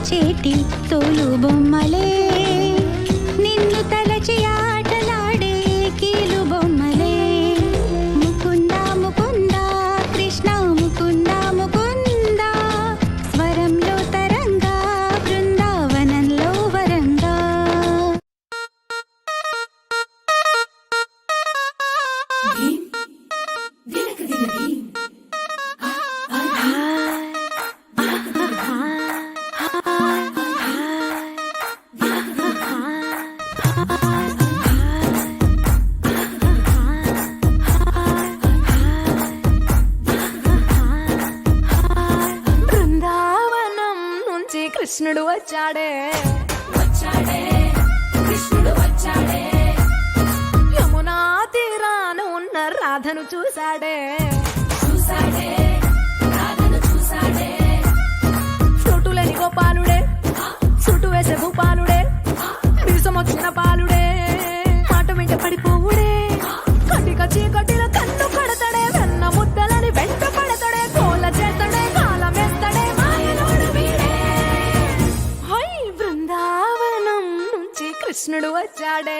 చేటి తోలు బొమ్మలే నిన్ను తలచి ఆటలాడే కీలు బొమ్మలే ముకుంద ముకుంద కృష్ణ ముకుంద ముకుంద స్వరంలో తరంగా బృందావనంలో వరంగా బృందావనం నుంచి కృష్ణుడు వచ్చాడే యమునా తీరాన ఉన్న రాధను చూశాడే ఫ్రూటులేని గోపాలుడే సుటు వేసే భూపాలుడే విరుసమొచ్చిన పాలుడే మాట వెంట పడిపోవుడే కటిక చీకటిల కన్ను కడతాడే వెన్న ముద్దలని వెంట పడతాడే కోల చేస్తాడే కాలమేస్తాడే మాయలోడు వీడే హై బృందావనం నుంచి కృష్ణుడు వచ్చాడే